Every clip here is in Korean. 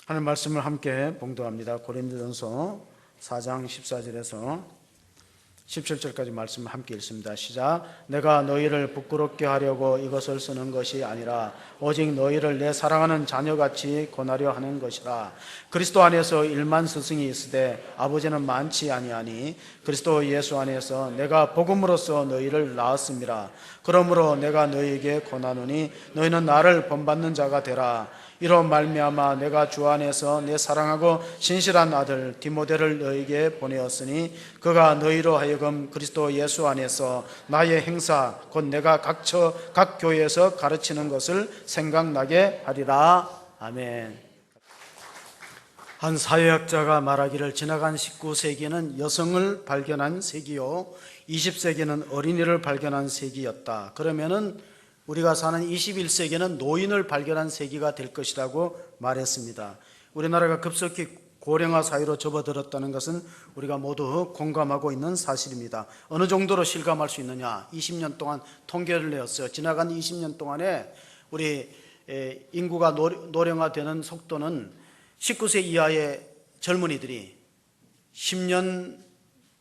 하는 말씀을 함께 봉독합니다. 고린도전서 4장 14절에서 17절까지 말씀을 함께 읽습니다. 시작. 내가 너희를 부끄럽게 하려고 이것을 쓰는 것이 아니라 오직 너희를 내 사랑하는 자녀같이 권하려 하는 것이라. 그리스도 안에서 1만 스승이 있으되 아버지는 많지 아니하니 그리스도 예수 안에서 내가 복음으로써 너희를 낳았음이라. 그러므로 내가 너희에게 권하노니 너희는 나를 본받는 자가 되라. 이로 말미암아 내가 주 안에서 내 사랑하고 신실한 아들 디모데를 너희에게 보내었으니 그가 너희로 하여금 그리스도 예수 안에서 나의 행사 곧 내가 각 교회에서 가르치는 것을 생각나게 하리라. 아멘. 한 사회학자가 말하기를 지나간 19세기는 여성을 발견한 세기요 20세기는 어린이를 발견한 세기였다. 그러면은 우리가 사는 21세기는 노인을 발견한 세기가 될 것이라고 말했습니다. 우리나라가 급속히 고령화 사회로 접어들었다는 것은 우리가 모두 공감하고 있는 사실입니다. 어느 정도로 실감할 수 있느냐? 20년 동안 통계를 내었어요. 지나간 20년 동안에 우리 인구가 노령화되는 속도는 19세 이하의 젊은이들이 10년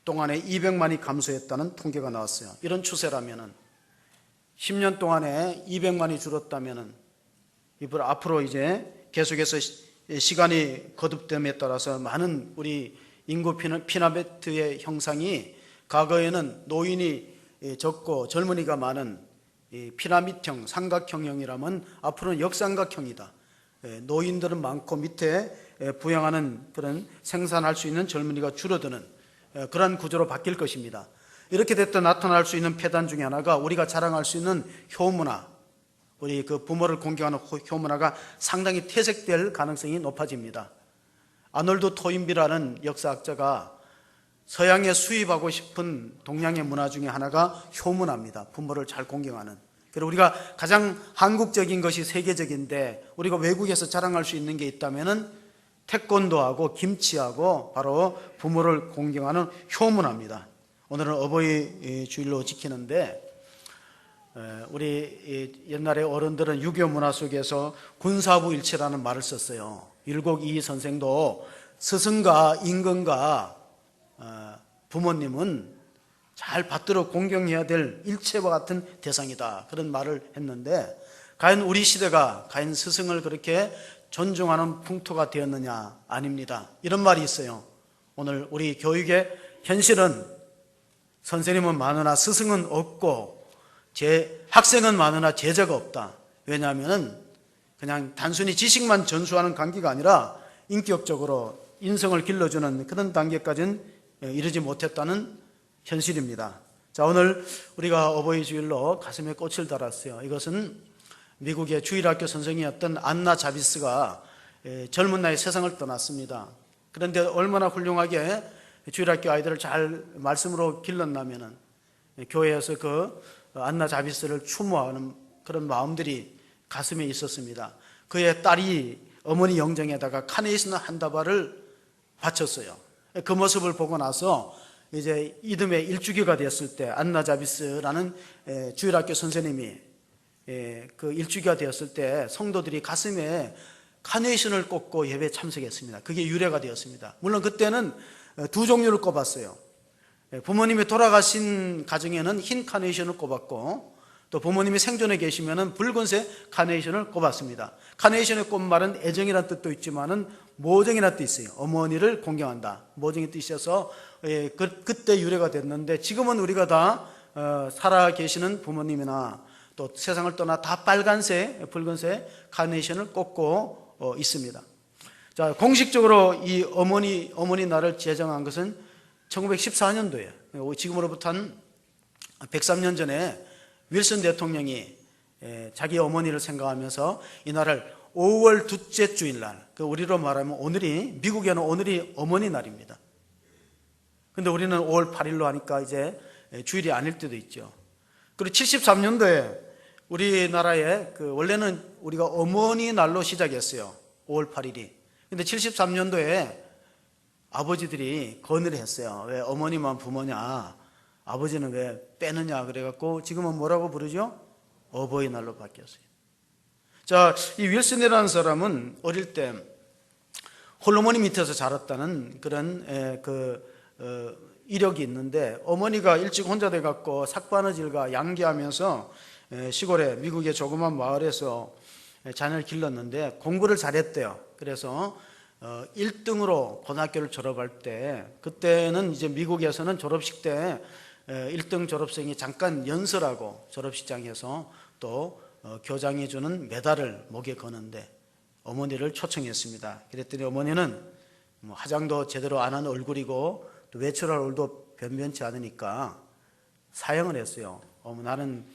동안에 200만이 감소했다는 통계가 나왔어요. 이런 추세라면은 10년 동안에 200만이 줄었다면은 앞으로 이제 계속해서 시간이 거듭됨에 따라서 많은 우리 인구 피라미드의 형상이 과거에는 노인이 적고 젊은이가 많은 피라미드형, 삼각형이라면 앞으로는 역삼각형이다. 노인들은 많고 밑에 부양하는 그런 생산할 수 있는 젊은이가 줄어드는 그런 구조로 바뀔 것입니다. 이렇게 됐다 나타날 수 있는 폐단 중에 하나가 우리가 자랑할 수 있는 효문화, 우리 그 부모를 공경하는 효문화가 상당히 퇴색될 가능성이 높아집니다. 아놀드 토인비라는 역사학자가 서양에 수입하고 싶은 동양의 문화 중에 하나가 효문화입니다. 부모를 잘 공경하는. 그리고 우리가 가장 한국적인 것이 세계적인데 우리가 외국에서 자랑할 수 있는 게 있다면은 태권도하고 김치하고 바로 부모를 공경하는 효문화입니다. 오늘은 어버이 주일로 지키는데 우리 옛날에 어른들은 유교 문화 속에서 군사부 일체라는 말을 썼어요. 율곡이 선생도 스승과 임금과 부모님은 잘 받들어 공경해야 될 일체와 같은 대상이다. 그런 말을 했는데 과연 우리 시대가 과연 스승을 그렇게 존중하는 풍토가 되었느냐? 아닙니다. 이런 말이 있어요. 오늘 우리 교육의 현실은 선생님은 많으나 스승은 없고 학생은 많으나 제자가 없다. 왜냐하면 그냥 단순히 지식만 전수하는 관계가 아니라 인격적으로 인성을 길러주는 그런 단계까지는 이르지 못했다는 현실입니다. 자, 오늘 우리가 어버이 주일로 가슴에 꽃을 달았어요. 이것은 미국의 주일학교 선생이었던 안나 자비스가 젊은 나이에 세상을 떠났습니다. 그런데 얼마나 훌륭하게 주일학교 아이들을 잘 말씀으로 길렀냐면은 교회에서 그 안나 자비스를 추모하는 그런 마음들이 가슴에 있었습니다. 그의 딸이 어머니 영정에다가 카네이션 한 다발을 바쳤어요. 그 모습을 보고 나서 이제 이듬해 일주기가 되었을 때 안나 자비스라는 주일학교 선생님이 그 일주기가 되었을 때 성도들이 가슴에 카네이션을 꽂고 예배에 참석했습니다. 그게 유래가 되었습니다. 물론 그때는 두 종류를 꼽았어요. 부모님이 돌아가신 가정에는 흰 카네이션을 꼽았고 또 부모님이 생존해 계시면 붉은색 카네이션을 꼽았습니다. 카네이션의 꽃말은 애정이라는 뜻도 있지만은 모정이라는 뜻이 있어요. 어머니를 공경한다. 모정의 뜻이어서 그때 유래가 됐는데 지금은 우리가 다 살아 계시는 부모님이나 또 세상을 떠나 다 빨간색, 붉은색 카네이션을 꽂고 있습니다. 자, 공식적으로 이 어머니 날을 제정한 것은 1914년도예요. 지금으로부터 한 103년 전에 윌슨 대통령이 자기 어머니를 생각하면서 이 날을 5월 둘째 주일날, 우리로 말하면 오늘이, 미국에는 오늘이 어머니 날입니다. 근데 우리는 5월 8일로 하니까 이제 주일이 아닐 때도 있죠. 그리고 73년도에 우리나라에 원래는 우리가 어머니 날로 시작했어요. 5월 8일이. 근데 73년도에 아버지들이 건의를 했어요. 왜 어머니만 부모냐, 아버지는 왜 빼느냐 그래갖고 지금은 뭐라고 부르죠? 어버이날로 바뀌었어요. 자, 이 윌슨이라는 사람은 어릴 때 홀어머니 밑에서 자랐다는 그런 이력이 있는데, 어머니가 일찍 혼자 돼갖고 삭바느질과 양기하면서 시골에 미국의 조그만 마을에서 자녀를 길렀는데 공부를 잘했대요. 그래서 1등으로 고등학교를 졸업할 때, 그때는 이제 미국에서는 졸업식 때 1등 졸업생이 잠깐 연설하고 졸업식장에서 또 교장이 주는 메달을 목에 거는데 어머니를 초청했습니다. 그랬더니 어머니는 화장도 제대로 안 한 얼굴이고 또 외출할 얼굴도 변변치 않으니까 사양을 했어요. 나는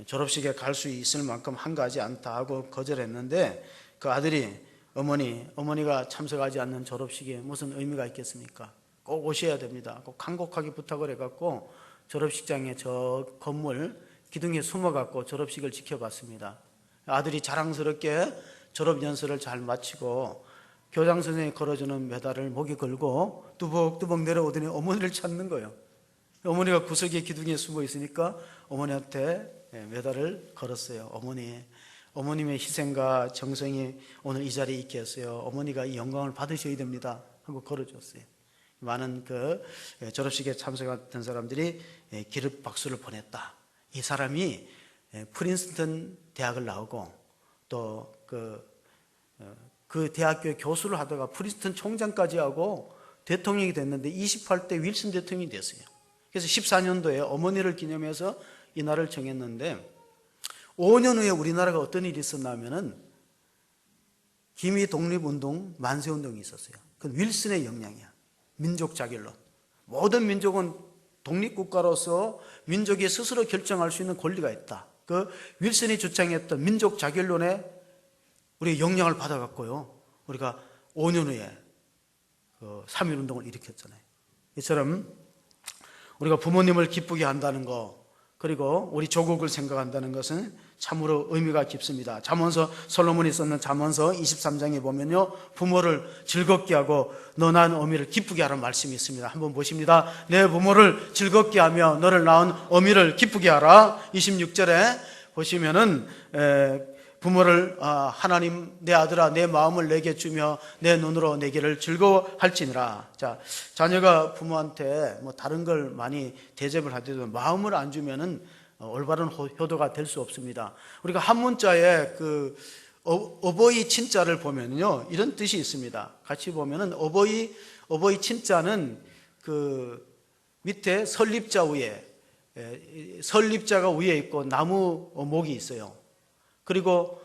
졸업식에 갈 수 있을 만큼 한가하지 않다 하고 거절했는데, 그 아들이 어머니가 참석하지 않는 졸업식에 무슨 의미가 있겠습니까? 꼭 오셔야 됩니다. 꼭 간곡하게 부탁을 해갖고 졸업식장에 저 건물 기둥에 숨어갖고 졸업식을 지켜봤습니다. 아들이 자랑스럽게 졸업 연설을 잘 마치고 교장 선생님이 걸어주는 메달을 목에 걸고 뚜벅뚜벅 내려오더니 어머니를 찾는 거예요. 어머니가 구석에 기둥에 숨어 있으니까 어머니한테 메달을 걸었어요. 어머님의 희생과 정성이 오늘 이 자리에 있게 했어요. 어머니가 이 영광을 받으셔야 됩니다 하고 걸어줬어요. 많은 그 졸업식에 참석했던 사람들이 기립 박수를 보냈다. 이 사람이 프린스턴 대학을 나오고 또 그 대학교의 교수를 하다가 프린스턴 총장까지 하고 대통령이 됐는데 28대 윌슨 대통령이 됐어요. 그래서 14년도에 어머니를 기념해서 이 날을 정했는데, 5년 후에 우리나라가 어떤 일이 있었냐면은 기미 독립운동, 만세운동이 있었어요. 그건 윌슨의 역량이야. 민족 자결론. 모든 민족은 독립국가로서 민족이 스스로 결정할 수 있는 권리가 있다. 그 윌슨이 주장했던 민족 자결론에 우리 영향을 받아갖고요, 우리가 5년 후에 3.1운동을 일으켰잖아요. 이처럼 우리가 부모님을 기쁘게 한다는 거, 그리고 우리 조국을 생각한다는 것은 참으로 의미가 깊습니다. 잠언서, 솔로몬이 썼는 잠언서 23장에 보면요, 부모를 즐겁게 하고 너 낳은 어미를 기쁘게 하라는 말씀이 있습니다. 한번 보십니다. 내 부모를 즐겁게 하며 너를 낳은 어미를 기쁘게 하라. 26절에 보시면은 부모를 하나님 내 아들아 내 마음을 내게 주며 내 눈으로 내 길을 즐거워할지니라. 자, 자녀가 부모한테 뭐 다른 걸 많이 대접을 하더라도 마음을 안 주면은 올바른 효도가 될 수 없습니다. 우리가 한문자에 그 어버이 친자를 보면요, 이런 뜻이 있습니다. 같이 보면은 어버이 친자는 그 밑에 설립자 위에 설립자가 위에 있고 나무 목이 있어요. 그리고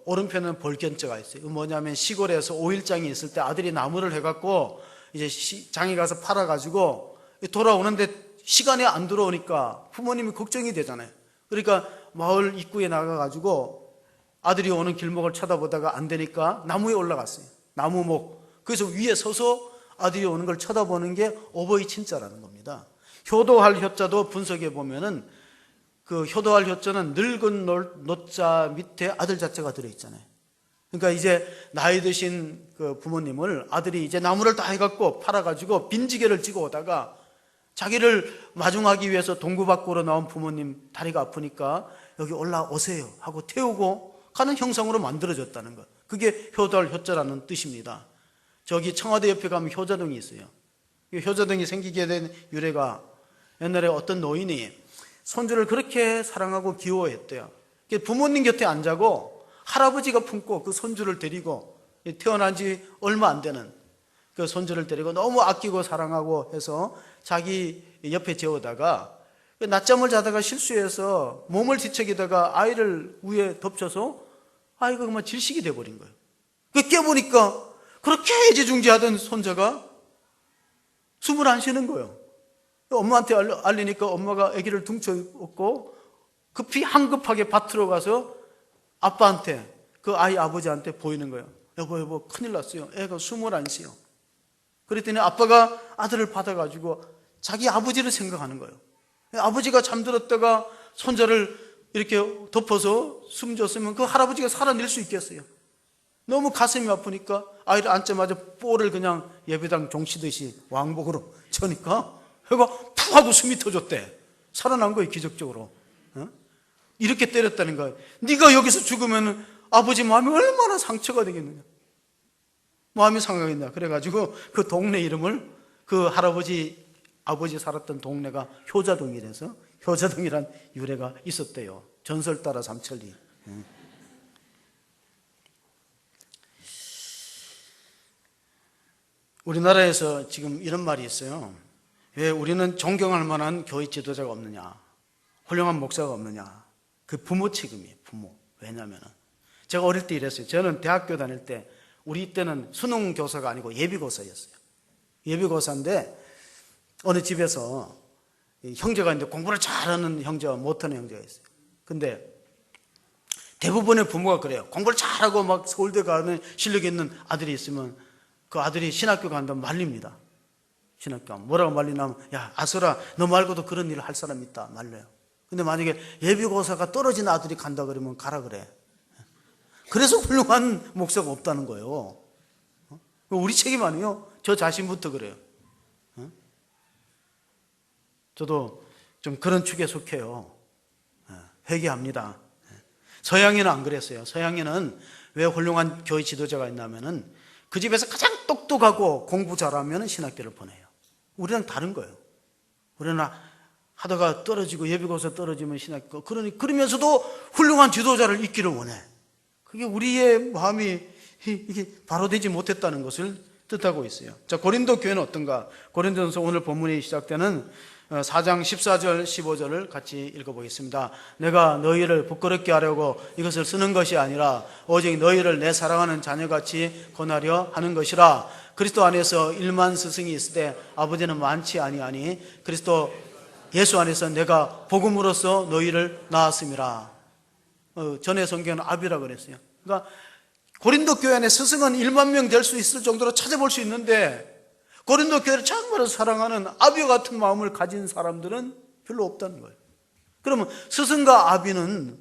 오른편은 벌견자가 있어요. 뭐냐면 시골에서 5일장이 있을 때 아들이 나무를 해갖고 이제 장에 가서 팔아가지고 돌아오는데 시간에 안 들어오니까 부모님이 걱정이 되잖아요. 그러니까 마을 입구에 나가가지고 아들이 오는 길목을 쳐다보다가 안 되니까 나무에 올라갔어요. 나무목. 그래서 위에 서서 아들이 오는 걸 쳐다보는 게 어버이 친자라는 겁니다. 효도할 효자도 분석해 보면은 그 효도할 효자는 늙은 노자 밑에 아들 자체가 들어있잖아요. 그러니까 이제 나이 드신 그 부모님을 아들이 이제 나무를 다 해갖고 팔아가지고 빈지게를 지고 오다가 자기를 마중하기 위해서 동구 밖으로 나온 부모님 다리가 아프니까 여기 올라오세요 하고 태우고 가는 형상으로 만들어졌다는 것. 그게 효도할 효자라는 뜻입니다. 저기 청와대 옆에 가면 효자동이 있어요. 효자동이 생기게 된 유래가 옛날에 어떤 노인이 손주를 그렇게 사랑하고 귀여워했대요. 부모님 곁에 안 자고 할아버지가 품고 그 손주를 데리고 태어난 지 얼마 안 되는 그 손주를 데리고 너무 아끼고 사랑하고 해서 자기 옆에 재우다가 낮잠을 자다가 실수해서 몸을 뒤척이다가 아이를 위에 덮쳐서 아이가 그만 질식이 돼버린 거예요. 깨보니까 그렇게 애지중지하던 손자가 숨을 안 쉬는 거예요. 엄마한테 알리니까 엄마가 아기를 둥쳐업고 급히 한급하게 밭으로 가서 아빠한테, 그 아이 아버지한테 보이는 거예요. 여보 큰일 났어요. 애가 숨을 안 쉬어. 그랬더니 아빠가 아들을 받아가지고 자기 아버지를 생각하는 거예요. 아버지가 잠들었다가 손자를 이렇게 덮어서 숨 줬으면 그 할아버지가 살아낼 수 있겠어요. 너무 가슴이 아프니까 아이를 앉자마자 볼을 그냥 예배당 종치듯이 왕복으로 쳐니까 애가 푹 하고 숨이 터졌대. 살아난 거예요, 기적적으로. 이렇게 때렸다는 거예요. 네가 여기서 죽으면 아버지 마음이 얼마나 상처가 되겠느냐. 마음이 상하겠냐. 그래가지고 그 동네 이름을 그 아버지 살았던 동네가 효자동이라서 효자동이란 유래가 있었대요. 전설 따라 삼천리. 우리나라에서 지금 이런 말이 있어요. 왜 우리는 존경할 만한 교회 지도자가 없느냐, 훌륭한 목사가 없느냐. 그 부모 책임이에요. 부모. 왜냐하면 제가 어릴 때 이랬어요. 저는 대학교 다닐 때 우리 때는 수능 교사가 아니고 예비고사였어요. 예비고사인데 어느 집에서 형제가 있는데 공부를 잘하는 형제와 못하는 형제가 있어요. 근데 대부분의 부모가 그래요. 공부를 잘하고 막 서울대 가는 실력이 있는 아들이 있으면 그 아들이 신학교 간다면 말립니다. 신학교 가면 뭐라고 말리냐면, 야 아슬아, 너 말고도 그런 일을 할 사람 있다 말려요. 근데 만약에 예비고사가 떨어진 아들이 간다 그러면 가라 그래. 그래서 훌륭한 목사가 없다는 거예요. 우리 책임 아니에요? 저 자신부터 그래요. 저도 좀 그런 축에 속해요. 회개합니다. 서양인은 안 그랬어요. 서양인은 왜 훌륭한 교회 지도자가 있냐면은 그 집에서 가장 똑똑하고 공부 잘하면 신학교를 보내요. 우리랑 다른 거예요. 우리는 하다가 떨어지고 예비고사 떨어지면 신학교, 그러면서도 훌륭한 지도자를 있기를 원해. 그게 우리의 마음이 이게 바로 되지 못했다는 것을 뜻하고 있어요. 자, 고린도 교회는 어떤가? 고린도전서 오늘 본문이 시작되는 4장 14절 15절을 같이 읽어보겠습니다. 내가 너희를 부끄럽게 하려고 이것을 쓰는 것이 아니라 오직 너희를 내 사랑하는 자녀같이 권하려 하는 것이라. 그리스도 안에서 1만 스승이 있을 때 아버지는 많지 아니하니 그리스도 예수 안에서 내가 복음으로써 너희를 낳았음이라. 전에 성경은 아비라 그랬어요. 그러니까 고린도 교회 안에 스승은 1만 명 될 수 있을 정도로 찾아볼 수 있는데 고린도 교회를 정말로 사랑하는 아비와 같은 마음을 가진 사람들은 별로 없다는 거예요. 그러면 스승과 아비는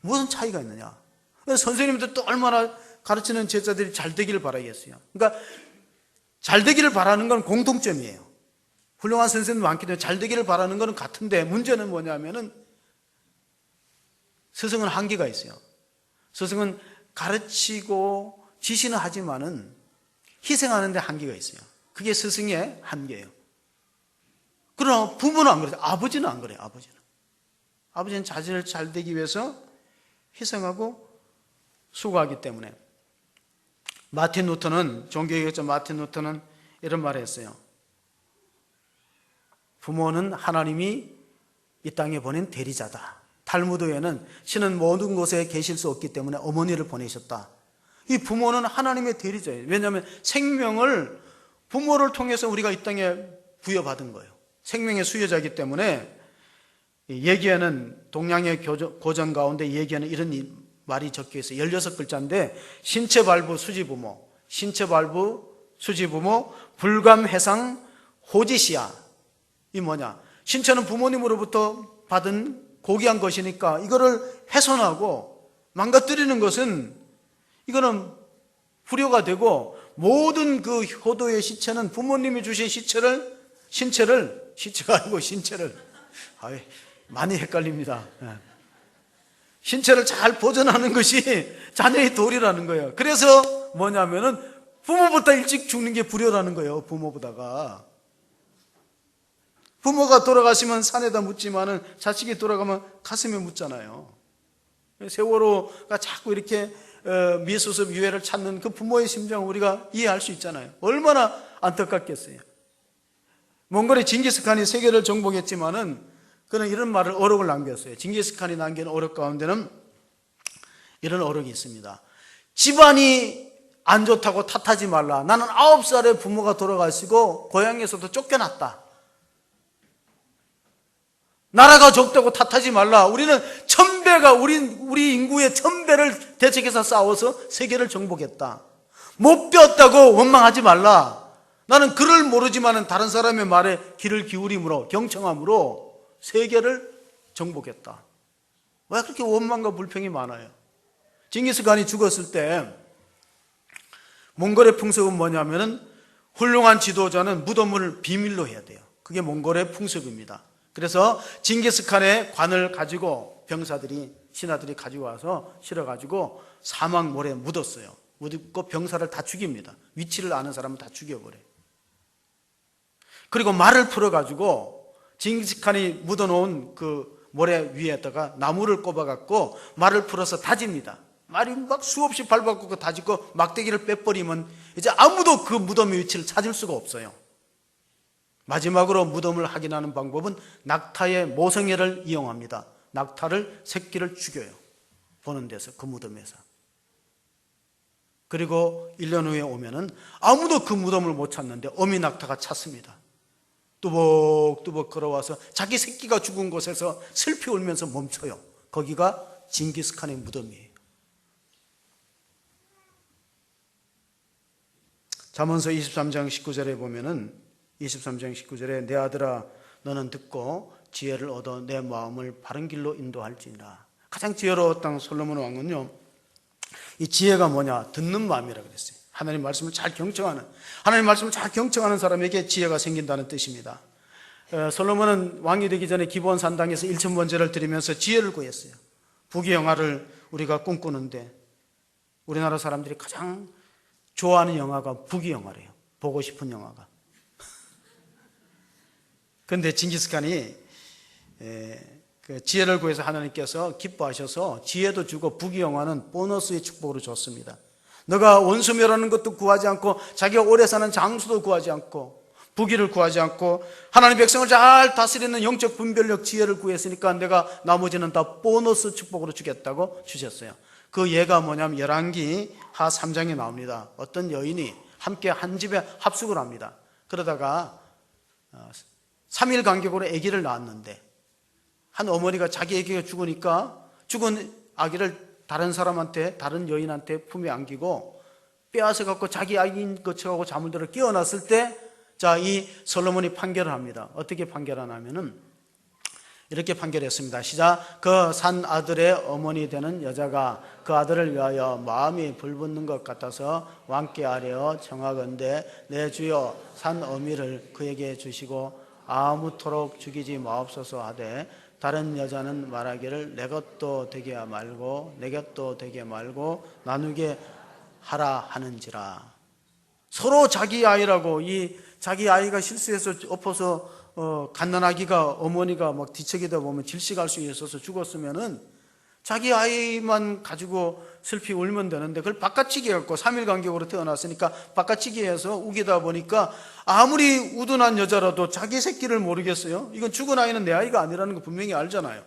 무슨 차이가 있느냐? 선생님들 또 얼마나 가르치는 제자들이 잘 되기를 바라겠어요. 그러니까 잘 되기를 바라는 건 공통점이에요. 훌륭한 선생님 많기 때문에 잘 되기를 바라는 건 같은데 문제는 뭐냐면은 스승은 한계가 있어요. 스승은 가르치고 지시는 하지만은 희생하는 데 한계가 있어요. 그게 스승의 한계예요. 그러나 부모는 안 그래요. 아버지는 안 그래요. 아버지는 자신을 잘 되기 위해서 희생하고 수고하기 때문에. 마틴 루터는, 종교개혁자 마틴 루터는 이런 말을 했어요. 부모는 하나님이 이 땅에 보낸 대리자다. 탈무드에는 신은 모든 곳에 계실 수 없기 때문에 어머니를 보내셨다. 이 부모는 하나님의 대리자예요. 왜냐하면 생명을 부모를 통해서 우리가 이 땅에 부여받은 거예요. 생명의 수여자이기 때문에 예기에는 동양의 고전 가운데 예기에는 이런 말이 적혀 있어요. 16글자인데 신체발부 수지부모, 신체발부 수지부모, 불감해상 호지시야. 이 뭐냐? 신체는 부모님으로부터 받은 고귀한 것이니까 이거를 훼손하고 망가뜨리는 것은 이거는 불효가 되고 모든 그 효도의 시체는 부모님이 주신 신체가 아니고 신체를 많이 헷갈립니다. 신체를 잘 보존하는 것이 자녀의 도리라는 거예요. 그래서 뭐냐면은 부모보다 일찍 죽는 게 불효라는 거예요. 부모가 돌아가시면 산에다 묻지만은 자식이 돌아가면 가슴에 묻잖아요. 세월호가 자꾸 이렇게 미수습 유해를 찾는 그 부모의 심정을 우리가 이해할 수 있잖아요. 얼마나 안타깝겠어요. 몽골의 징기스칸이 세계를 정복했지만은 그는 이런 말을 어록을 남겼어요. 징기스칸이 남긴 어록 가운데는 이런 어록이 있습니다. 집안이 안 좋다고 탓하지 말라. 나는 9살에 부모가 돌아가시고 고향에서도 쫓겨났다. 나라가 적다고 탓하지 말라. 우리는 우리 인구의 1000배를 대적해서 싸워서 세계를 정복했다. 못 배웠다고 원망하지 말라. 나는 글을 모르지만 다른 사람의 말에 귀를 기울임으로 경청함으로 세계를 정복했다. 왜 그렇게 원망과 불평이 많아요? 징기스칸이 죽었을 때 몽골의 풍습은 뭐냐면은 훌륭한 지도자는 무덤을 비밀로 해야 돼요. 그게 몽골의 풍습입니다. 그래서 징기스칸의 관을 가지고 병사들이, 신하들이 가지고 와서 실어가지고 사막모래에 묻었어요. 묻고 병사를 다 죽입니다. 위치를 아는 사람은 다 죽여버려요. 그리고 말을 풀어가지고 징기스칸이 묻어놓은 그 모래 위에다가 나무를 꼽아갖고 말을 풀어서 다집니다. 말이 막 수없이 밟아갖고 다지고 막대기를 빼버리면 이제 아무도 그 무덤의 위치를 찾을 수가 없어요. 마지막으로 무덤을 확인하는 방법은 낙타의 모성애를 이용합니다. 낙타를 새끼를 죽여요. 보는 데서, 그 무덤에서. 그리고 1년 후에 오면은 아무도 그 무덤을 못 찾는데 어미 낙타가 찾습니다. 뚜벅뚜벅 걸어와서 자기 새끼가 죽은 곳에서 슬피 울면서 멈춰요. 거기가 징기스칸의 무덤이에요. 잠언서 23장 19절에 보면은 23장 19절에 내 아들아 너는 듣고 지혜를 얻어 내 마음을 바른 길로 인도할지니라. 가장 지혜로웠던 솔로몬 왕은요, 이 지혜가 뭐냐? 듣는 마음이라 그랬어요. 하나님 말씀을 잘 경청하는, 하나님 말씀을 잘 경청하는 사람에게 지혜가 생긴다는 뜻입니다. 솔로몬은 왕이 되기 전에 기브온 산당에서 1,000번제를 드리면서 지혜를 구했어요. 부귀영화를 우리가 꿈꾸는데 우리나라 사람들이 가장 좋아하는 영화가 부귀영화래요. 보고 싶은 영화가. 그런데 징기스칸이 그 지혜를 구해서 하나님께서 기뻐하셔서 지혜도 주고 부귀영화는 보너스의 축복으로 줬습니다. 너가 원수 멸하는 것도 구하지 않고 자기가 오래 사는 장수도 구하지 않고 부귀를 구하지 않고 하나님 백성을 잘 다스리는 영적 분별력 지혜를 구했으니까 내가 나머지는 다 보너스 축복으로 주겠다고 주셨어요. 그 예가 뭐냐면 열왕기 하 3장에 나옵니다. 어떤 여인이 함께 한 집에 합숙을 합니다. 그러다가 3일 간격으로 아기를 낳았는데 한 어머니가 자기 아기가 죽으니까 죽은 아기를 다른 사람한테, 다른 여인한테 품에 안기고 빼앗아 갖고 자기 아기인 것처럼 잠을 들어 깨어났을 때, 자, 이 솔로몬이 판결을 합니다. 어떻게 판결하냐면은 이렇게 판결했습니다. 시작. 그 산 아들의 어머니 되는 여자가 그 아들을 위하여 마음이 불붙는 것 같아서 왕께 아뢰어 청하건대 내 주여 산 어미를 그에게 주시고 아무토록 죽이지 마옵소서 하되 다른 여자는 말하기를 내 것도 되게 말고 내 것도 되게 말고 나누게 하라 하는지라. 서로 자기 아이라고, 이 자기 아이가 실수해서 엎어서 갓난아기가 어머니가 막 뒤척이다 보면 질식할 수 있어서 죽었으면은 자기 아이만 가지고 슬피 울면 되는데 그걸 바깥치기 해갖고 3일 간격으로 태어났으니까 바깥치기 해서 우기다 보니까 아무리 우둔한 여자라도 자기 새끼를 모르겠어요. 이건 죽은 아이는 내 아이가 아니라는 거 분명히 알잖아요.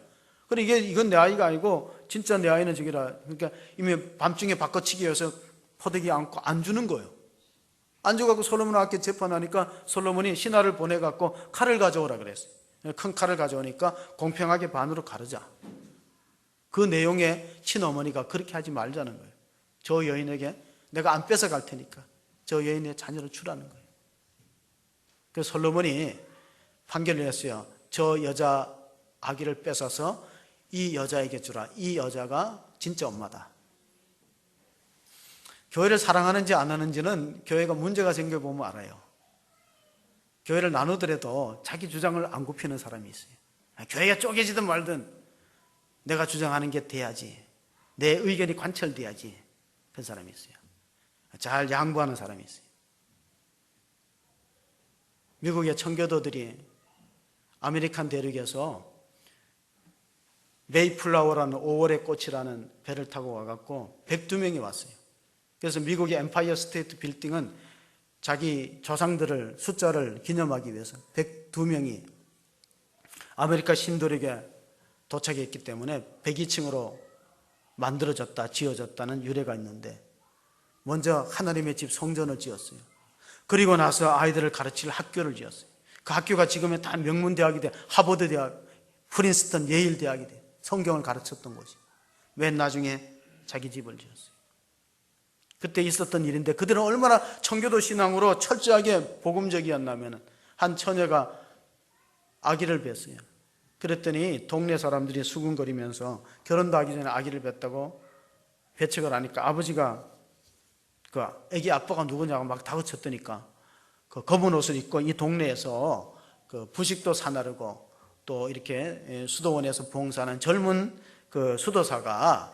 그러니까 이건 내 아이가 아니고 진짜 내 아이는 저기라. 그러니까 이미 밤중에 바꿔치기 해서 포대기 안고 안 주는 거예요. 안 줘갖고 솔로몬 앞에 재판하니까 솔로몬이 신하를 보내갖고 칼을 가져오라 그랬어요. 큰 칼을 가져오니까 공평하게 반으로 가르자. 그 내용에 친어머니가 그렇게 하지 말자는 거예요. 저 여인에게 내가 안 뺏어갈 테니까 저 여인의 자녀를 주라는 거예요. 그래서 솔로몬이 판결을 했어요. 저 여자 아기를 뺏어서 이 여자에게 주라. 이 여자가 진짜 엄마다. 교회를 사랑하는지 안 하는지는 교회가 문제가 생겨보면 알아요. 교회를 나누더라도 자기 주장을 안 굽히는 사람이 있어요. 교회가 쪼개지든 말든 내가 주장하는 게 돼야지, 내 의견이 관철돼야지, 그런 사람이 있어요. 잘 양보하는 사람이 있어요. 미국의 청교도들이 아메리칸 대륙에서 메이플라워라는 5월의 꽃이라는 배를 타고 와갖고 102명이 왔어요. 그래서 미국의 엠파이어 스테이트 빌딩은 자기 조상들을 숫자를 기념하기 위해서 102명이 아메리카 신도력에 도착했기 때문에 102층으로 만들어졌다, 지어졌다는 유래가 있는데 먼저 하나님의 집 성전을 지었어요. 그리고 나서 아이들을 가르칠 학교를 지었어요. 그 학교가 지금은 다 명문대학이 돼, 하버드 대학, 프린스턴, 예일 대학이 돼. 성경을 가르쳤던 곳이. 맨 나중에 자기 집을 지었어요. 그때 있었던 일인데 그들은 얼마나 청교도 신앙으로 철저하게 복음적이었냐면 한 처녀가 아기를 뵀어요. 그랬더니 동네 사람들이 수군거리면서 결혼도 하기 전에 아기를 뵀다고 배척을 하니까 아버지가 그 애기 아빠가 누구냐고 막 다그쳤더니까 그 검은 옷을 입고 이 동네에서 그 부식도 사나르고 또 이렇게 수도원에서 봉사하는 젊은 그 수도사가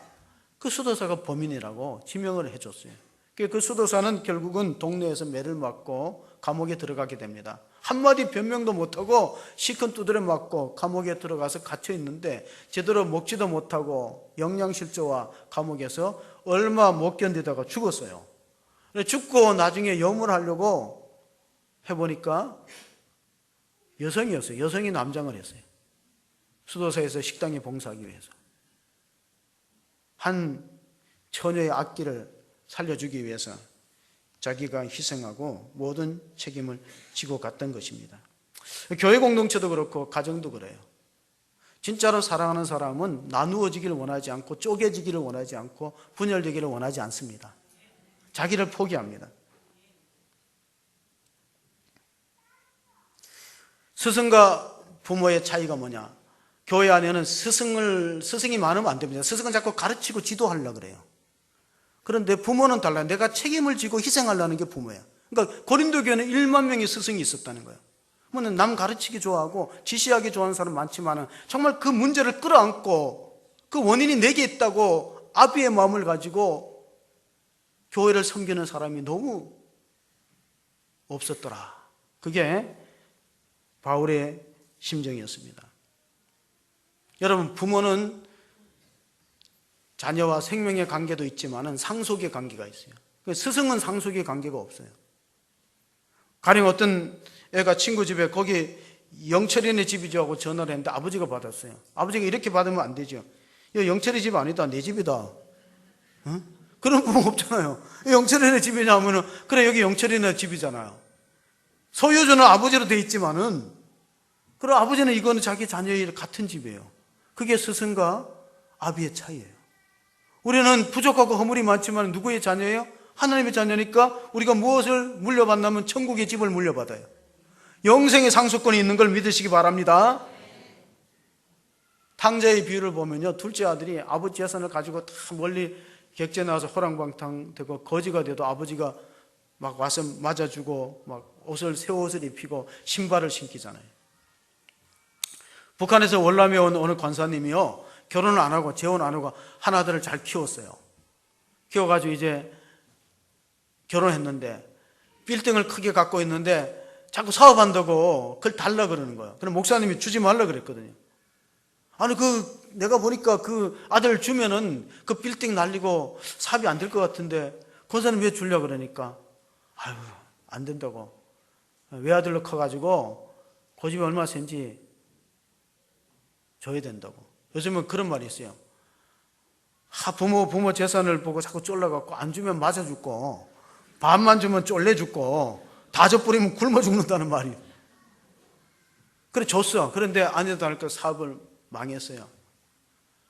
범인이라고 지명을 해줬어요. 그 수도사는 결국은 동네에서 매를 맞고 감옥에 들어가게 됩니다. 한마디 변명도 못하고 시큰 두드려 맞고 감옥에 들어가서 갇혀 있는데 제대로 먹지도 못하고 영양실조와 감옥에서 얼마 못 견디다가 죽었어요. 죽고 나중에 염을 하려고 해보니까 여성이었어요. 여성이 남장을 했어요. 수도사에서 식당에 봉사하기 위해서. 한 처녀의 악기를 살려주기 위해서 자기가 희생하고 모든 책임을 지고 갔던 것입니다. 교회 공동체도 그렇고 가정도 그래요. 진짜로 사랑하는 사람은 나누어지기를 원하지 않고 쪼개지기를 원하지 않고 분열되기를 원하지 않습니다. 자기를 포기합니다. 스승과 부모의 차이가 뭐냐? 교회 안에는 스승이 많으면 안 됩니다. 스승은 자꾸 가르치고 지도하려고 그래요. 그런데 부모는 달라요. 내가 책임을 지고 희생하려는 게 부모예요. 그러니까 고린도 교회는 1만 명의 스승이 있었다는 거예요. 그러면 남 가르치기 좋아하고 지시하기 좋아하는 사람 많지만 정말 그 문제를 끌어안고 그 원인이 내게 있다고 아비의 마음을 가지고 교회를 섬기는 사람이 너무 없었더라. 그게 바울의 심정이었습니다. 여러분, 부모는 자녀와 생명의 관계도 있지만 상속의 관계가 있어요. 스승은 상속의 관계가 없어요. 가령 어떤 애가 친구 집에 거기 영철이네 집이죠 하고 전화를 했는데 아버지가 받았어요. 아버지가 이렇게 받으면 안 되죠. 이거 영철이 집 아니다. 내 집이다. 응? 그런 부모 없잖아요. 영철이네 집이냐 하면은 그래 여기 영철이네 집이잖아요. 소유주는 아버지로 돼 있지만은 그럼 아버지는 이거는 자기 자녀의 같은 집이에요. 그게 스승과 아비의 차이예요. 우리는 부족하고 허물이 많지만 누구의 자녀예요? 하나님의 자녀니까 우리가 무엇을 물려받냐면 천국의 집을 물려받아요. 영생의 상속권이 있는 걸 믿으시기 바랍니다. 탕자의 비유를 보면요, 둘째 아들이 아버지 재산을 가지고 다 멀리 객지에 나와서 호랑방탕 되고 거지가 돼도 아버지가 막 와서 맞아주고 막 새 옷을 입히고 신발을 신기잖아요. 북한에서 월남에 온 어느 권사님이요, 결혼을 안 하고 재혼 안 하고 한 아들을 잘 키웠어요. 키워가지고 이제 결혼했는데 빌딩을 크게 갖고 있는데 자꾸 사업한다고 그걸 달라 그러는 거예요. 그럼 목사님이 주지 말라 그랬거든요. 아니 내가 보니까 그 아들 주면은 그 빌딩 날리고 사업이 안 될 것 같은데 권사님 왜 주려고 그러니까 아유 안 된다고. 외아들로 커가지고 그 집이 얼마 센지 줘야 된다고. 요즘은 그런 말이 있어요. 부모 재산을 보고 자꾸 쫄라갖고 안 주면 맞아 죽고 반만 주면 쫄래 죽고 다 줘버리면 굶어 죽는다는 말이. 그래 줬어. 그런데 아니도 않을까 사업을 망했어요.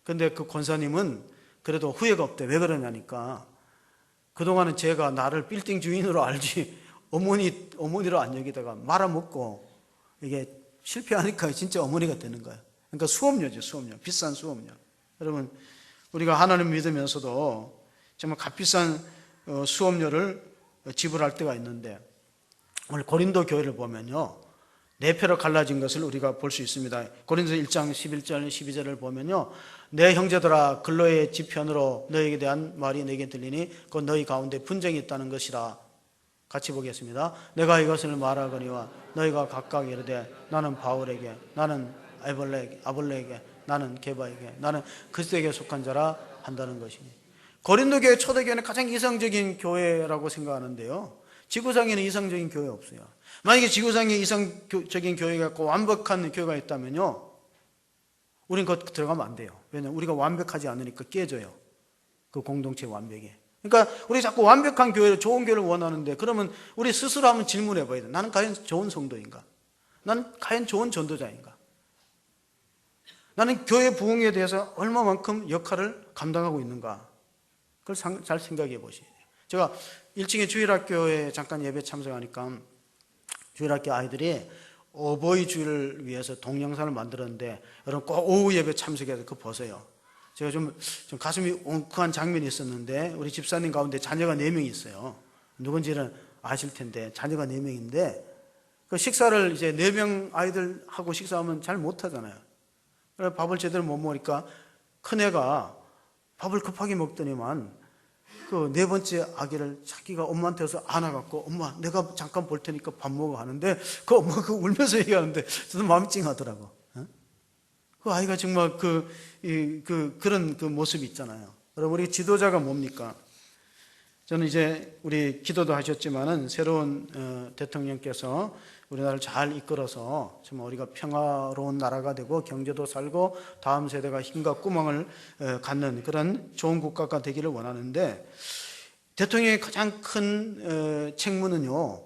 그런데 그 권사님은 그래도 후회가 없대. 왜 그러냐니까 그동안은 제가 나를 빌딩 주인으로 알지 어머니로 안 여기다가 말아먹고 이게 실패하니까 진짜 어머니가 되는 거예요. 그러니까 수업료죠, 수업료. 비싼 수업료. 여러분, 우리가 하나님 믿으면서도 정말 값비싼 수업료를 지불할 때가 있는데 오늘 고린도 교회를 보면요, 네 패로 갈라진 것을 우리가 볼 수 있습니다. 고린도 1장 11절 12절을 보면요, 내 형제들아 근로의 지편으로 너에게 대한 말이 내게 들리니 곧 너희 가운데 분쟁이 있다는 것이라. 같이 보겠습니다. 내가 이것을 말하거니와 너희가 각각 이르되 나는 바울에게, 나는 아볼레에게, 나는 게바에게, 나는 그리스도에게 속한 자라 한다는 것이니. 고린도 교회 초대교회는 가장 이상적인 교회라고 생각하는데요, 지구상에는 이상적인 교회 없어요. 만약에 지구상에 이상적인 교회가 있고 완벽한 교회가 있다면요, 우린 그거 들어가면 안 돼요. 왜냐하면 우리가 완벽하지 않으니까 깨져요, 그 공동체 완벽이. 그러니까 우리 자꾸 완벽한 교회를, 좋은 교회를 원하는데 그러면 우리 스스로 한번 질문해 봐야 돼. 나는 과연 좋은 성도인가? 나는 과연 좋은 전도자인가? 나는 교회 부흥에 대해서 얼마만큼 역할을 감당하고 있는가? 그걸 잘 생각해 보셔야 돼요. 제가 1층에 주일학교에 잠깐 예배 참석하니까 주일학교 아이들이 어버이 주일을 위해서 동영상을 만들었는데 여러분 꼭 오후 예배 참석해서 그거 보세요. 제가 좀 가슴이 웅크한 장면이 있었는데, 우리 집사님 가운데 자녀가 4명이 있어요. 누군지는 아실 텐데, 자녀가 4명인데, 그 식사를 이제 4명 아이들하고 식사하면 잘 못하잖아요. 그래서 밥을 제대로 못 먹으니까 큰애가 밥을 급하게 먹더니만 그 4번째 아기를 자기가 엄마한테 와서 안아갖고, 엄마 내가 잠깐 볼 테니까 밥 먹어 하는데, 그 엄마가 그 울면서 얘기하는데 저도 마음이 찡하더라고. 그 아이가 정말 그런 그 모습이 있잖아요. 여러분, 우리 지도자가 뭡니까? 저는 이제 우리 기도도 하셨지만은 새로운 대통령께서 우리나라를 잘 이끌어서 정말 우리가 평화로운 나라가 되고 경제도 살고 다음 세대가 힘과 꾸망을 갖는 그런 좋은 국가가 되기를 원하는데, 대통령의 가장 큰 책무는요,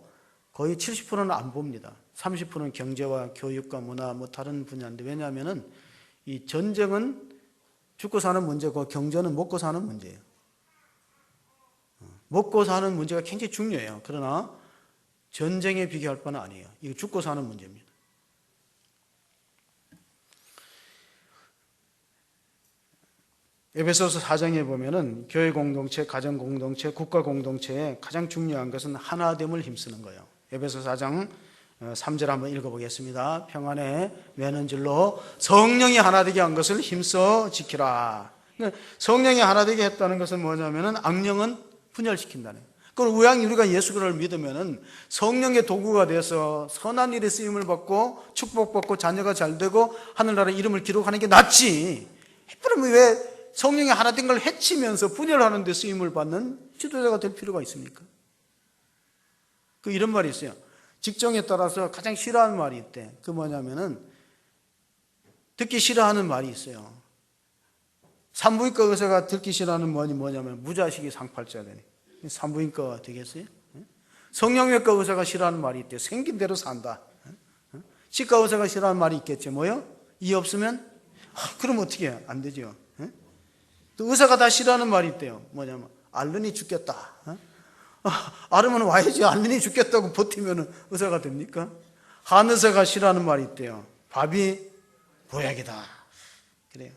거의 70%는 안 봅니다. 30%는 경제와 교육과 문화 뭐 다른 분야인데, 왜냐하면은 이 전쟁은 죽고 사는 문제고 경제는 먹고 사는 문제예요. 먹고 사는 문제가 굉장히 중요해요. 그러나 전쟁에 비교할 바는 아니에요. 이거 죽고 사는 문제입니다. 에베소서 4장에 보면은 교회 공동체, 가정 공동체, 국가 공동체에 가장 중요한 것은 하나됨을 힘쓰는 거예요. 에베소 4장 3절 한번 읽어보겠습니다. 평안에 매는 줄로 성령이 하나 되게 한 것을 힘써 지키라. 성령이 하나 되게 했다는 것은 뭐냐면은 악령은 분열시킨다는 거예요. 그럼 우리가 예수 그리스도를 믿으면은 성령의 도구가 돼서 선한 일에 쓰임을 받고 축복받고 자녀가 잘 되고 하늘나라 이름을 기록하는 게 낫지. 그러면 왜 성령이 하나 된 걸 해치면서 분열하는 데 쓰임을 받는 지도자가 될 필요가 있습니까? 이런 말이 있어요. 직종에 따라서 가장 싫어하는 말이 있대. 그 뭐냐면은 듣기 싫어하는 말이 있어요. 산부인과 의사가 듣기 싫어하는 말이 뭐냐면 무자식이 상팔자야 되니. 산부인과가 되겠어요? 성형외과 의사가 싫어하는 말이 있대. 생긴 대로 산다. 치과 의사가 싫어하는 말이 있겠죠. 뭐요? 이 없으면? 그럼 어떻게 해요? 안 되죠. 또 의사가 다 싫어하는 말이 있대요. 뭐냐면 앓으니 죽겠다. 앓으면 와야지. 앓으니 죽겠다고 버티면 의사가 됩니까? 한의사가 싫어하는 말이 있대요. 밥이 보약이다. 그래요.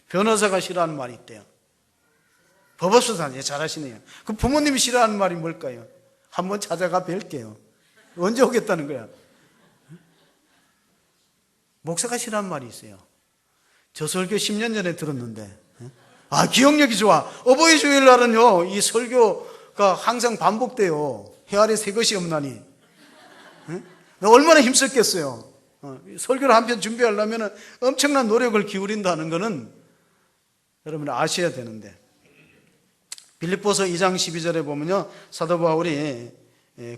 변호사가 싫어하는 말이 있대요. 법업소사님 잘하시네요. 그 부모님이 싫어하는 말이 뭘까요? 한번 찾아가 뵐게요. 언제 오겠다는 거야? 목사가 싫어하는 말이 있어요. 저 설교 10년 전에 들었는데, 기억력이 좋아. 어버이 주일날은요, 이 설교가 항상 반복돼요. 해 아래 새 것이 없나니. 얼마나 힘썼겠어요. 설교를 한 편 준비하려면 엄청난 노력을 기울인다는 것은 여러분 아셔야 되는데, 빌립보서 2장 12절에 보면요, 사도 바울이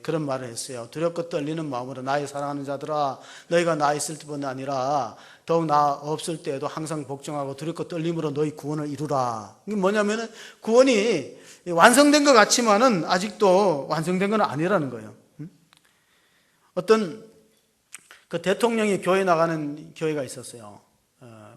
그런 말을 했어요. 두렵고 떨리는 마음으로 나의 사랑하는 자들아, 너희가 나 있을 때뿐 아니라 더욱 나 없을 때에도 항상 복종하고 두렵고 떨림으로 너희 구원을 이루라. 이게 뭐냐면은 구원이 완성된 것 같지만은 아직도 완성된 건 아니라는 거예요. 어떤 그 대통령이 교회 나가는 교회가 있었어요.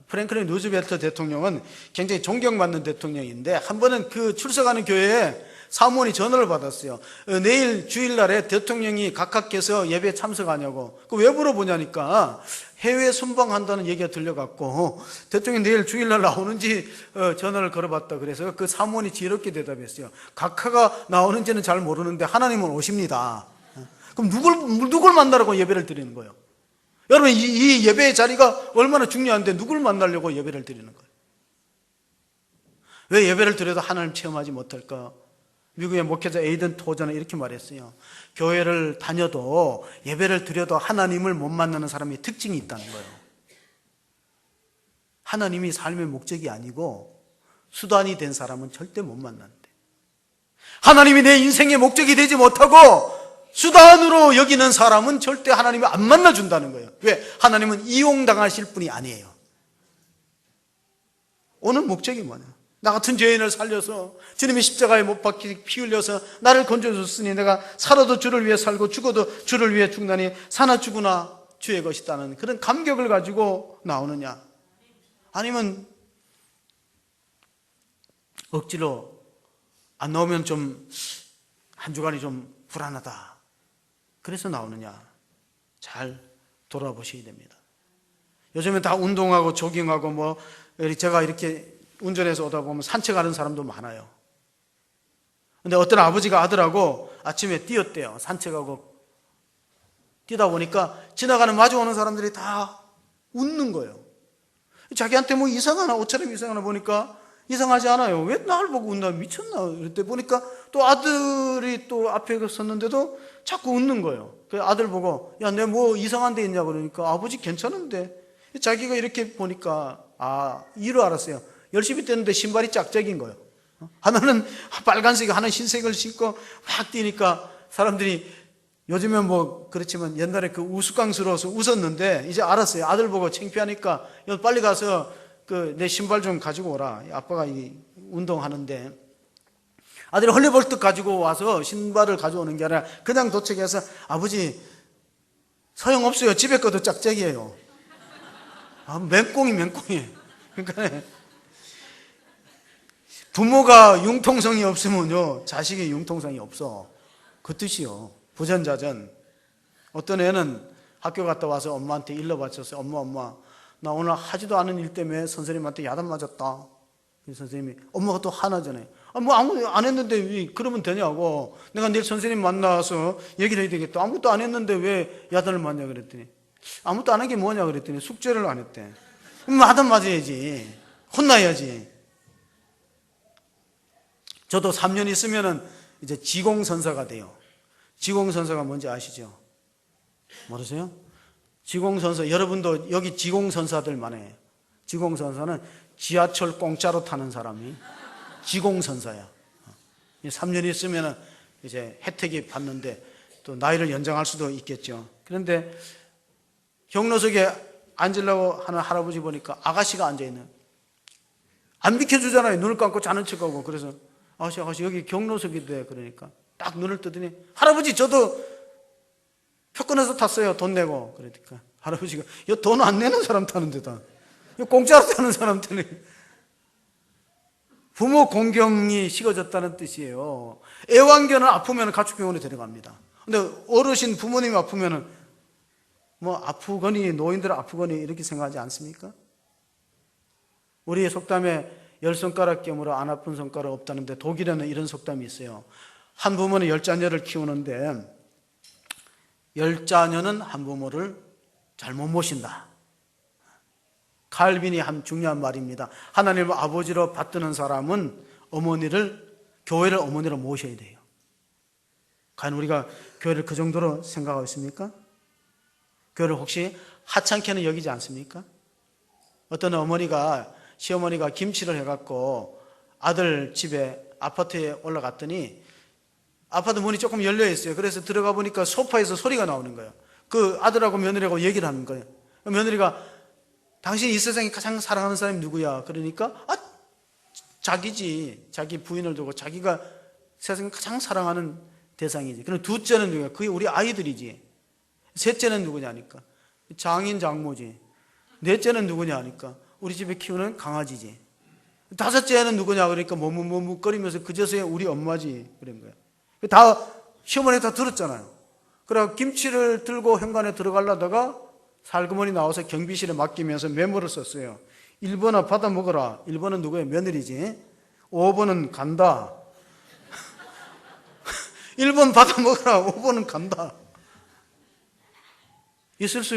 프랭클린 루즈벨트 대통령은 굉장히 존경받는 대통령인데, 한 번은 그 출석하는 교회에 사무원이 전화를 받았어요. 내일 주일날에 대통령이 각하께서 예배에 참석하냐고. 왜 물어보냐니까 해외 순방한다는 얘기가 들려갖고 대통령이 내일 주일날 나오는지 전화를 걸어봤다. 그래서 그 사무원이 지혜롭게 대답했어요. 각하가 나오는지는 잘 모르는데 하나님은 오십니다. 그럼 누굴 만나라고 예배를 드리는 거예요? 여러분, 이 예배의 자리가 얼마나 중요한데 누굴 만나려고 예배를 드리는 거예요? 왜 예배를 드려도 하나님 체험하지 못할까? 미국의 목회자 에이든 토저는 이렇게 말했어요. 교회를 다녀도 예배를 드려도 하나님을 못 만나는 사람의 특징이 있다는 거예요. 하나님이 삶의 목적이 아니고 수단이 된 사람은 절대 못 만나는데, 하나님이 내 인생의 목적이 되지 못하고 수단으로 여기는 사람은 절대 하나님이 안 만나준다는 거예요. 왜? 하나님은 이용당하실 분이 아니에요. 오늘 목적이 뭐냐? 나 같은 죄인을 살려서 주님이 십자가에 못 박히 피 흘려서 나를 건져줬으니 내가 살아도 주를 위해 살고 죽어도 주를 위해 죽나니 사나 죽으나 주의 것이다는 그런 감격을 가지고 나오느냐? 아니면 억지로 안 나오면 좀 한 주간이 좀 불안하다, 그래서 나오느냐? 잘 돌아보셔야 됩니다. 요즘엔 다 운동하고 조깅하고 제가 이렇게 운전해서 오다 보면 산책하는 사람도 많아요. 근데 어떤 아버지가 아들하고 아침에 뛰었대요. 산책하고 뛰다 보니까 지나가는 마주오는 사람들이 다 웃는 거예요. 자기한테 뭐 이상하나, 옷차림이 이상하나 보니까 이상하지 않아요. 왜 나를 보고 웃나, 미쳤나. 이랬대 보니까 또 아들이 또 앞에 섰는데도 자꾸 웃는 거예요. 그 아들 보고 야, 내 뭐 이상한 데 있냐 그러니까 아버지 괜찮은데. 자기가 이렇게 보니까 이유를 알았어요. 열심히 뛰는데 신발이 짝짝인 거예요. 하나는 빨간색, 하나는 흰색을 신고 막 뛰니까 사람들이 요즘엔 뭐 그렇지만 옛날에 그 우스꽝스러워서 웃었는데 이제 알았어요. 아들 보고 창피하니까 빨리 가서 그 내 신발 좀 가지고 오라. 아빠가 이 운동하는데 아들이 헐레벌떡 가지고 와서 신발을 가져오는 게 아니라 그냥 도착해서 아버지 소용없어요. 집에 것도 짝짝이에요. 맹꽁이. 그러니까 부모가 융통성이 없으면요 자식이 융통성이 없어. 그 뜻이요. 부전자전. 어떤 애는 학교 갔다 와서 엄마한테 일러 바쳤어요. 엄마 나 오늘 하지도 않은 일 때문에 선생님한테 야단 맞았다. 선생님이 엄마가 또 화나잖아요. 뭐 아무 안 했는데 왜 그러면 되냐고. 내가 내일 선생님 만나서 얘기를 해야 되겠다. 아무것도 안 했는데 왜 야단을 맞냐 그랬더니 아무것도 안 한 게 뭐냐 그랬더니 숙제를 안 했대. 그럼 야단 맞아야지. 혼나야지. 저도 3년 있으면은 이제 지공선사가 돼요. 지공선사가 뭔지 아시죠? 모르세요? 지공선사, 여러분도 여기 지공선사들만 해. 지공선사는 지하철 공짜로 타는 사람이 지공선사야. 3년 있으면 이제 혜택이 받는데 또 나이를 연장할 수도 있겠죠. 그런데 경로석에 앉으려고 하는 할아버지 보니까 아가씨가 앉아있는. 안 비켜주잖아요. 눈을 감고 자는 척하고. 그래서 아가씨 여기 경로석인데 그러니까 딱 눈을 뜨더니 할아버지 저도 표 끊어서 탔어요. 돈 내고. 그러니까 할아버지가 돈 안 내는 사람 타는 데다. 공짜로 타는 사람 타는. 부모 공경이 식어졌다는 뜻이에요. 애완견은 아프면 가축병원에 데려갑니다. 근데 어르신 부모님이 아프면 뭐 아프거니 노인들 아프거니 이렇게 생각하지 않습니까? 우리의 속담에 10손가락 깨물어 안 아픈 손가락 없다는데 독일에는 이런 속담이 있어요. 한 부모는 10자녀를 키우는데 10자녀는 한 부모를 잘못 모신다. 칼빈이 한 중요한 말입니다. 하나님을 아버지로 받드는 사람은 교회를 어머니로 모셔야 돼요. 과연 우리가 교회를 그 정도로 생각하고 있습니까? 교회를 혹시 하찮게는 여기지 않습니까? 어떤 시어머니가 김치를 해갖고 아들 집에 아파트에 올라갔더니 아파트 문이 조금 열려 있어요. 그래서 들어가 보니까 소파에서 소리가 나오는 거예요. 그 아들하고 며느리하고 얘기를 하는 거예요. 며느리가 당신이 이 세상에 가장 사랑하는 사람이 누구야? 그러니까 자기지. 자기 부인을 두고 자기가 세상에 가장 사랑하는 대상이지. 그럼 둘째는 누구야? 그게 우리 아이들이지. 셋째는 누구냐니까 장인 장모지. 넷째는 누구냐니까 우리 집에 키우는 강아지지. 다섯째는 누구냐 그러니까 머뭇거리면서 그제서야 우리 엄마지. 그런 거야. 다 시어머니 다 들었잖아요. 그래 김치를 들고 현관에 들어가려다가 살그머니 나와서 경비실에 맡기면서 메모를 썼어요. 1번아 받아 먹어라. 1번은 누구예요? 며느리지. 5번은 간다. 1번 받아 먹어라. 5번은 간다. 있을 수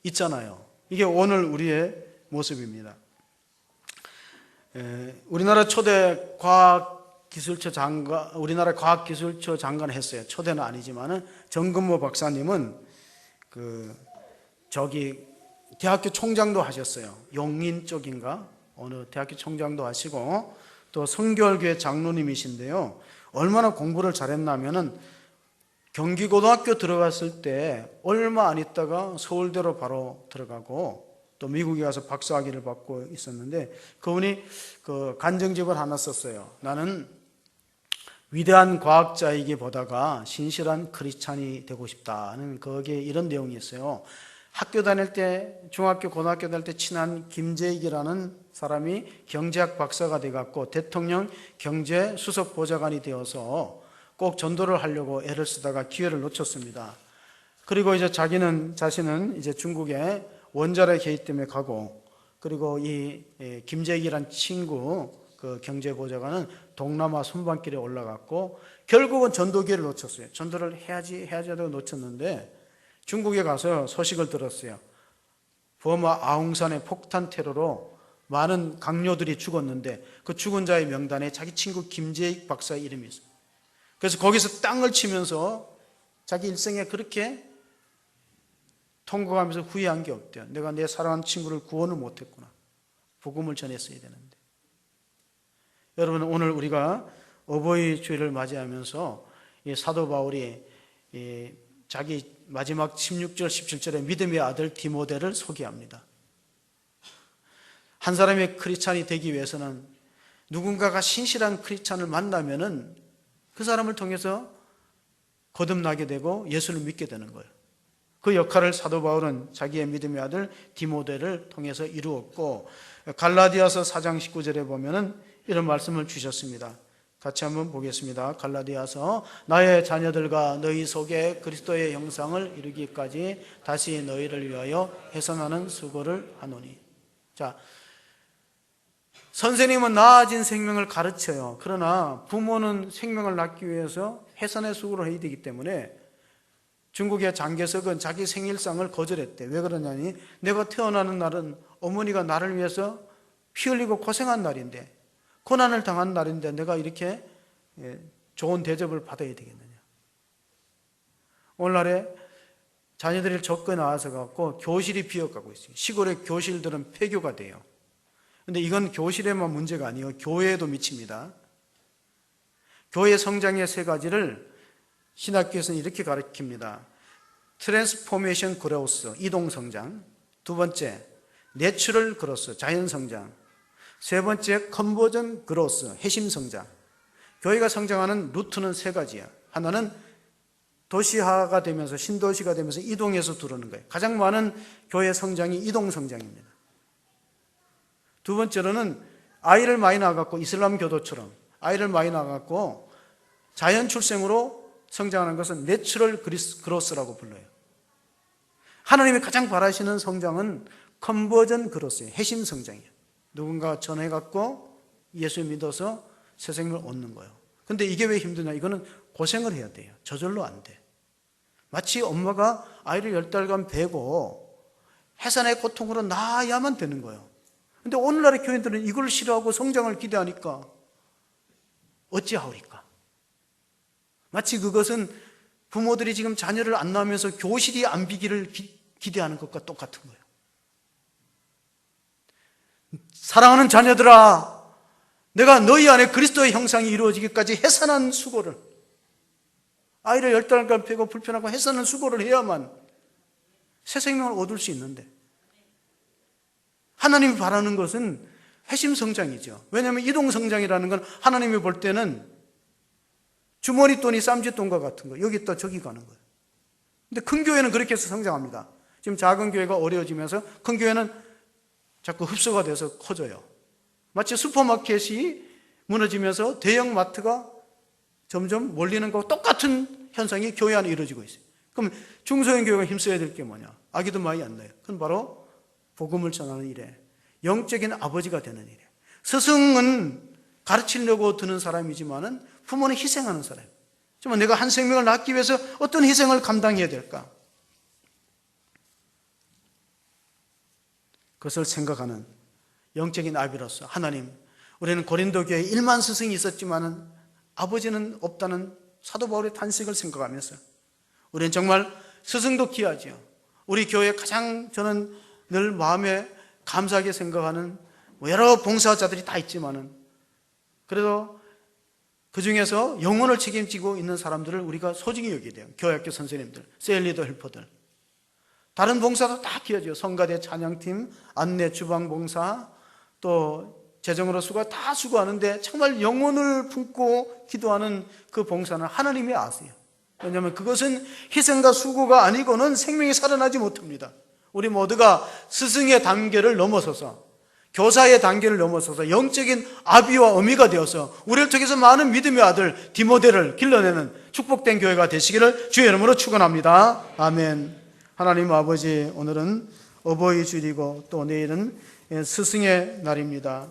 있잖아요. 이게 오늘 우리의 모습입니다. 우리나라 초대 과학기술처 장관, 우리나라 과학기술처 장관을 했어요. 초대는 아니지만은 정근모 박사님은 대학교 총장도 하셨어요. 용인 쪽인가? 어느 대학교 총장도 하시고 또 성결교회 장로님이신데요. 얼마나 공부를 잘했냐면은 경기고등학교 들어갔을 때 얼마 안 있다가 서울대로 바로 들어가고 또 미국에 가서 박사학위를 받고 있었는데 그분이 간증집을 하나 썼어요. 나는 위대한 과학자이기보다가 신실한 크리스찬이 되고 싶다는 거기에 이런 내용이 있어요. 학교 다닐 때 중학교 고등학교 다닐 때 친한 김재익이라는 사람이 경제학 박사가 돼갖고 대통령 경제수석 보좌관이 되어서 꼭 전도를 하려고 애를 쓰다가 기회를 놓쳤습니다. 그리고 이제 자신은 이제 중국에 원자력 회의 때문에 가고 그리고 이 김재기란 친구 그 경제보좌관은 동남아 순방길에 올라갔고 결국은 전도기회를 놓쳤어요. 전도를 해야지 하다가 놓쳤는데 중국에 가서 소식을 들었어요. 버마 아웅산의 폭탄 테러로 많은 강요들이 죽었는데 그 죽은 자의 명단에 자기 친구 김재익 박사의 이름이 있어요. 그래서 거기서 땅을 치면서 자기 일생에 그렇게 통곡하면서 후회한 게 없대요. 내가 내 사랑하는 친구를 구원을 못했구나. 복음을 전했어야 되는데. 여러분, 오늘 우리가 어버이 주일을 맞이하면서 이 사도 바울이 자기 마지막 16절, 17절에 믿음의 아들 디모데를 소개합니다. 한 사람의 크리스찬이 되기 위해서는 누군가가 신실한 크리스찬을 만나면은 그 사람을 통해서 거듭나게 되고 예수를 믿게 되는 거예요. 그 역할을 사도 바울은 자기의 믿음의 아들 디모데를 통해서 이루었고, 갈라디아서 4장 19절에 보면은 이런 말씀을 주셨습니다. 같이 한번 보겠습니다. 갈라디아서 나의 자녀들과 너희 속에 그리스도의 형상을 이루기까지 다시 너희를 위하여 해산하는 수고를 하노니. 자, 선생님은 나아진 생명을 가르쳐요. 그러나 부모는 생명을 낳기 위해서 해산의 수고를 해야 되기 때문에 중국의 장개석은 자기 생일상을 거절했대. 왜 그러냐니 내가 태어나는 날은 어머니가 나를 위해서 피 흘리고 고생한 날인데, 고난을 당한 날인데 내가 이렇게 좋은 대접을 받아야 되겠느냐. 오늘날에 자녀들이 적게 나와서 갖고 교실이 비어가고 있어요. 시골의 교실들은 폐교가 돼요. 근데 이건 교실에만 문제가 아니에요. 교회에도 미칩니다. 교회 성장의 세 가지를 신학교에서는 이렇게 가르칩니다. 트랜스포메이션 그로스, 이동 성장. 두 번째, 내추럴 그로스, 자연 성장. 세 번째, 컨버전 그로스, 핵심 성장. 교회가 성장하는 루트는 세 가지야. 하나는 도시화가 되면서 신도시가 되면서 이동해서 들어오는 거예요. 가장 많은 교회 성장이 이동 성장입니다. 두 번째로는 아이를 많이 낳아갖고 이슬람 교도처럼 아이를 많이 낳아갖고 자연 출생으로 성장하는 것은 내추럴 그로스라고 불러요. 하나님이 가장 바라시는 성장은 컨버전 그로스예요. 핵심 성장이에요. 누군가 전해갖고 예수 믿어서 새 생명을 얻는 거예요. 근데 이게 왜 힘드냐? 이거는 고생을 해야 돼요. 저절로 안 돼. 마치 엄마가 아이를 10달간 베고 해산의 고통으로 낳아야만 되는 거예요. 근데 오늘날의 교인들은 이걸 싫어하고 성장을 기대하니까 어찌하오리까? 마치 그것은 부모들이 지금 자녀를 안 낳으면서 교실이 안 비기를 기대하는 것과 똑같은 거예요. 사랑하는 자녀들아, 내가 너희 안에 그리스도의 형상이 이루어지기까지 해산한 수고를, 아이를 10달간 베고 불편하고 해산한 수고를 해야만 새 생명을 얻을 수 있는데, 하나님이 바라는 것은 핵심 성장이죠. 왜냐하면 이동 성장이라는 건 하나님이 볼 때는 주머니 돈이 쌈짓돈과 같은 거, 여기 있다 저기 가는 거예요. 근데 큰 교회는 그렇게 해서 성장합니다. 지금 작은 교회가 어려워지면서 큰 교회는 자꾸 흡수가 돼서 커져요. 마치 슈퍼마켓이 무너지면서 대형 마트가 점점 몰리는 것과 똑같은 현상이 교회 안에 이루어지고 있어요. 그럼 중소형 교회가 힘써야 될 게 뭐냐? 아기도 많이 안 나요. 그건 바로 복음을 전하는 일에, 영적인 아버지가 되는 일에. 스승은 가르치려고 드는 사람이지만은 부모는 희생하는 사람. 정말 내가 한 생명을 낳기 위해서 어떤 희생을 감당해야 될까? 그것을 생각하는 영적인 아비로서 하나님, 우리는 고린도 교회에 1만 스승이 있었지만은 아버지는 없다는 사도 바울의 탄식을 생각하면서 우리는 정말 스승도 귀하지요. 우리 교회에 가장 저는 늘 마음에 감사하게 생각하는 여러 봉사자들이 다 있지만은 그래도 그 중에서 영혼을 책임지고 있는 사람들을 우리가 소중히 여기게 돼요. 교회학교 선생님들, 셀리더 헬퍼들. 다른 봉사도 다 귀하죠. 성가대 찬양팀, 안내 주방 봉사, 또 재정으로 다 수고하는데 정말 영혼을 품고 기도하는 그 봉사는 하나님이 아세요. 왜냐하면 그것은 희생과 수고가 아니고는 생명이 살아나지 못합니다. 우리 모두가 스승의 단계를 넘어서서, 교사의 단계를 넘어서서 영적인 아비와 어미가 되어서 우리를 통해서 많은 믿음의 아들 디모데를 길러내는 축복된 교회가 되시기를 주의 이름으로 축원합니다. 아멘. 하나님 아버지, 오늘은 어버이 주일이고 또 내일은 스승의 날입니다.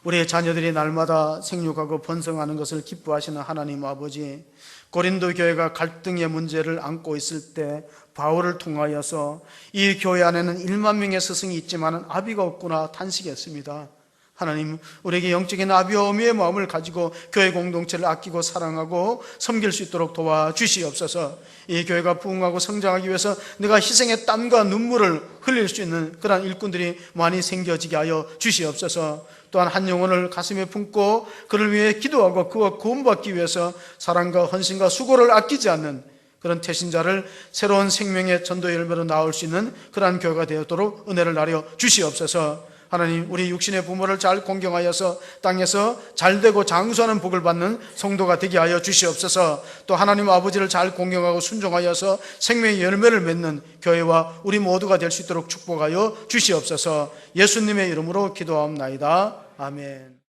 우리의 자녀들이 날마다 생육하고 번성하는 것을 기뻐하시는 하나님 아버지, 고린도 교회가 갈등의 문제를 안고 있을 때 바울을 통하여서 이 교회 안에는 1만 명의 스승이 있지만 아비가 없구나 탄식했습니다. 하나님, 우리에게 영적인 아비와 어미의 마음을 가지고 교회 공동체를 아끼고 사랑하고 섬길 수 있도록 도와주시옵소서. 이 교회가 부흥하고 성장하기 위해서 내가 희생의 땀과 눈물을 흘릴 수 있는 그러한 일꾼들이 많이 생겨지게 하여 주시옵소서. 또한 한 영혼을 가슴에 품고 그를 위해 기도하고 그와 구원받기 위해서 사랑과 헌신과 수고를 아끼지 않는 그런 태신자를 새로운 생명의 전도의 열매로 나올 수 있는 그러한 교회가 되도록 은혜를 나려 주시옵소서. 하나님, 우리 육신의 부모를 잘 공경하여서 땅에서 잘되고 장수하는 복을 받는 성도가 되게 하여 주시옵소서. 또 하나님 아버지를 잘 공경하고 순종하여서 생명의 열매를 맺는 교회와 우리 모두가 될 수 있도록 축복하여 주시옵소서. 예수님의 이름으로 기도하옵나이다. 아멘.